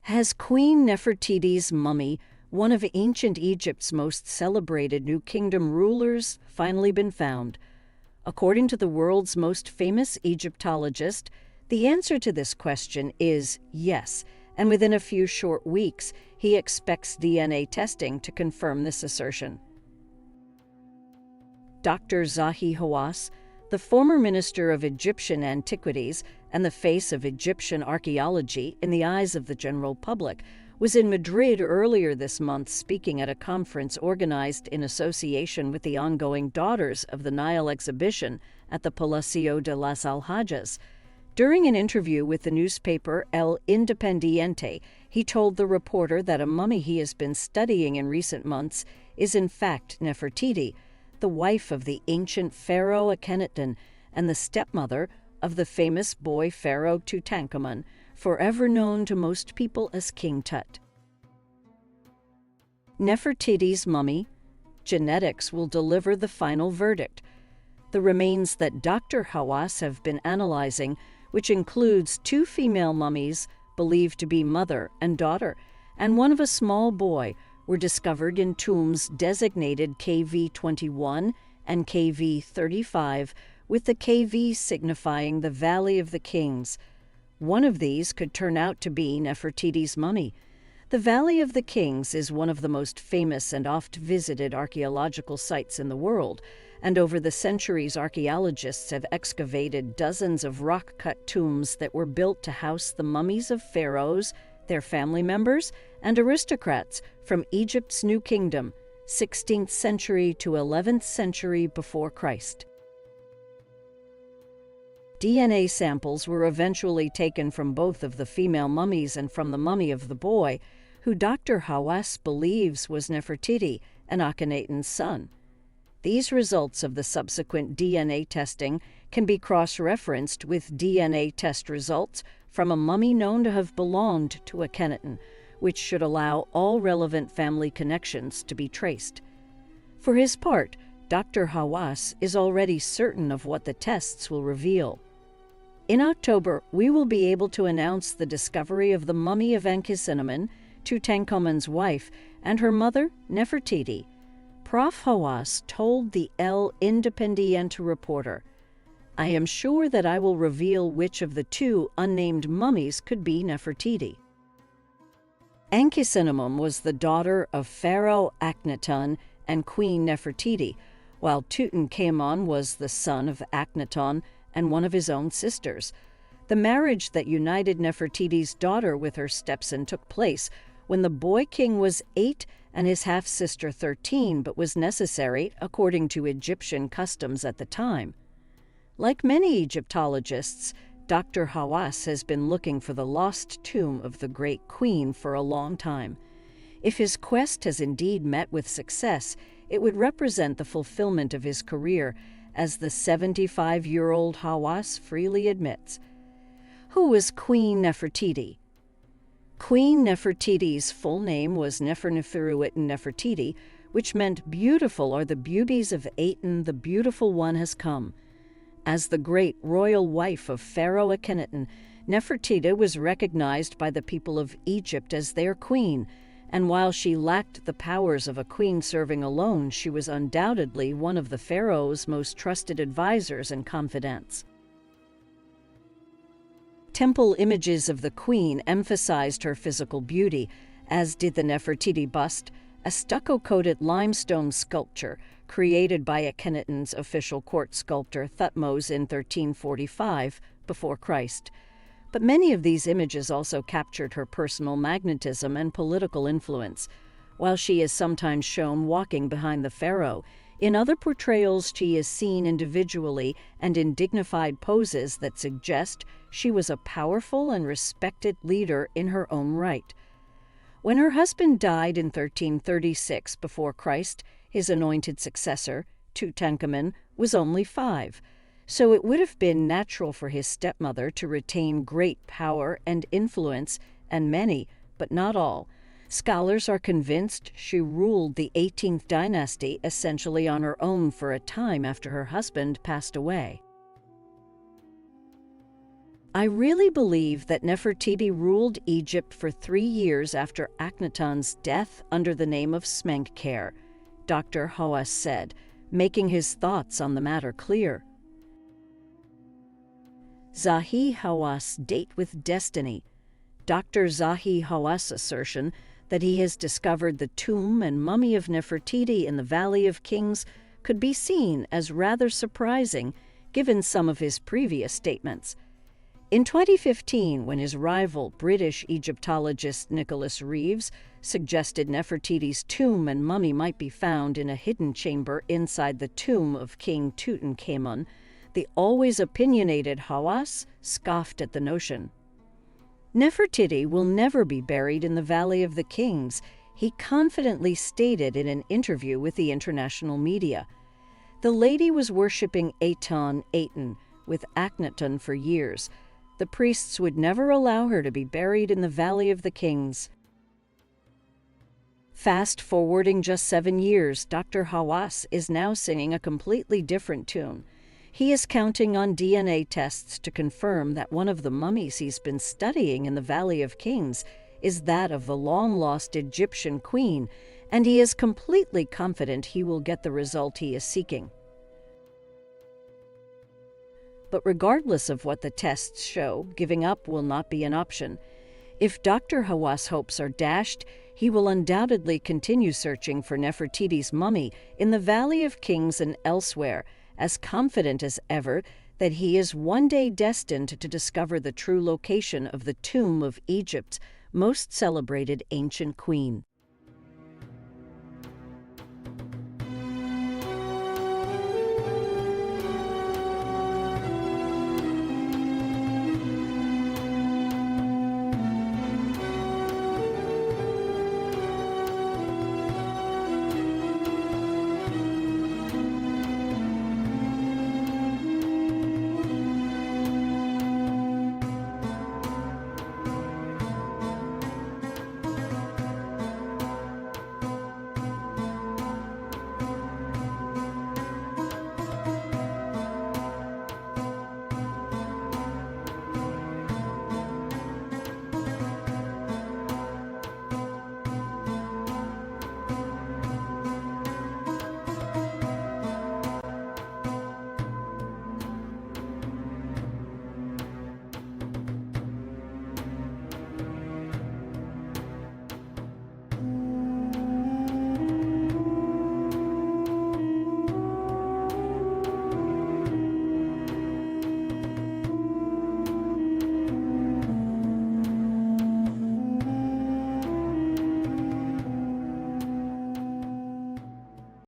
Has Queen Nefertiti's mummy, one of ancient Egypt's most celebrated New Kingdom rulers, finally been found? According to the world's most famous Egyptologist, the answer to this question is yes, and within a few short weeks, he expects DNA testing to confirm this assertion. Dr. Zahi Hawass, the former minister of Egyptian antiquities and the face of Egyptian archaeology in the eyes of the general public, was in Madrid earlier this month speaking at a conference organized in association with the ongoing Daughters of the Nile exhibition at the Palacio de las Alhajas. During an interview with the newspaper El Independiente, he told the reporter that a mummy he has been studying in recent months is in fact Nefertiti, the wife of the ancient pharaoh Akhenaten and the stepmother of the famous boy pharaoh Tutankhamun, forever known to most people as King Tut. Nefertiti's mummy, genetics will deliver the final verdict. The remains that Dr. Hawass have been analyzing, which includes 2 female mummies believed to be mother and daughter, and one of a small boy, were discovered in tombs designated KV-21 and KV-35, with the KV signifying the Valley of the Kings. One of these could turn out to be Nefertiti's mummy. The Valley of the Kings is one of the most famous and oft-visited archaeological sites in the world, and over the centuries archaeologists have excavated dozens of rock-cut tombs that were built to house the mummies of pharaohs, their family members, and aristocrats from Egypt's New Kingdom, 16th century to 11th century before Christ. DNA samples were eventually taken from both of the female mummies and from the mummy of the boy, who Dr. Hawass believes was Nefertiti, and Akhenaten's son. These results of the subsequent DNA testing can be cross-referenced with DNA test results from a mummy known to have belonged to Akhenaten, which should allow all relevant family connections to be traced. For his part, Dr. Hawass is already certain of what the tests will reveal. In October, we will be able to announce the discovery of the mummy of Ankhesenamun, Tutankhamun's wife, and her mother, Nefertiti. Prof. Hawass told the El Independiente reporter, "I am sure that I will reveal which of the 2 unnamed mummies could be Nefertiti." Ankhesenamun was the daughter of Pharaoh Akhenaten and Queen Nefertiti, while Tutankhamun was the son of Akhenaten and one of his own sisters. The marriage that united Nefertiti's daughter with her stepson took place when the boy king was 8 and his half-sister 13, but was necessary according to Egyptian customs at the time. Like many Egyptologists, Dr. Hawass has been looking for the lost tomb of the great queen for a long time. If his quest has indeed met with success, it would represent the fulfillment of his career, as the 75-year-old Hawass freely admits. Who was Queen Nefertiti? Queen Nefertiti's full name was Neferneferuit Nefertiti, which meant beautiful are the beauties of Aten, the beautiful one has come. As the great royal wife of Pharaoh Akhenaten, Nefertiti was recognized by the people of Egypt as their queen, and while she lacked the powers of a queen serving alone, she was undoubtedly one of the pharaoh's most trusted advisors and confidants. Temple images of the queen emphasized her physical beauty, as did the Nefertiti bust, a stucco-coated limestone sculpture created by Akhenaten's official court sculptor Thutmose in 1345 before Christ. But many of these images also captured her personal magnetism and political influence. While she is sometimes shown walking behind the pharaoh, in other portrayals she is seen individually and in dignified poses that suggest she was a powerful and respected leader in her own right. When her husband died in 1336 before Christ, his anointed successor, Tutankhamun, was only 5. So it would have been natural for his stepmother to retain great power and influence, and many, but not all, scholars are convinced she ruled the 18th dynasty essentially on her own for a time after her husband passed away. I really believe that Nefertiti ruled Egypt for 3 years after Akhenaton's death under the name of Smenkhkare, Dr. Hawass said, making his thoughts on the matter clear. Zahi Hawass date with destiny. Dr. Zahi Hawass' assertion that he has discovered the tomb and mummy of Nefertiti in the Valley of Kings could be seen as rather surprising given some of his previous statements. In 2015, when his rival, British Egyptologist Nicholas Reeves, suggested Nefertiti's tomb and mummy might be found in a hidden chamber inside the tomb of King Tutankhamun, the always opinionated Hawass scoffed at the notion. Nefertiti will never be buried in the Valley of the Kings, he confidently stated in an interview with the international media. The lady was worshipping Aten with Akhenaton for years. The priests would never allow her to be buried in the Valley of the Kings. Fast forwarding just 7 years, Dr. Hawass is now singing a completely different tune. He is counting on DNA tests to confirm that one of the mummies he's been studying in the Valley of Kings is that of the long-lost Egyptian queen, and he is completely confident he will get the result he is seeking. But regardless of what the tests show, giving up will not be an option. If Dr. Hawass' hopes are dashed, he will undoubtedly continue searching for Nefertiti's mummy in the Valley of Kings and elsewhere, as confident as ever that he is one day destined to discover the true location of the tomb of Egypt's most celebrated ancient queen.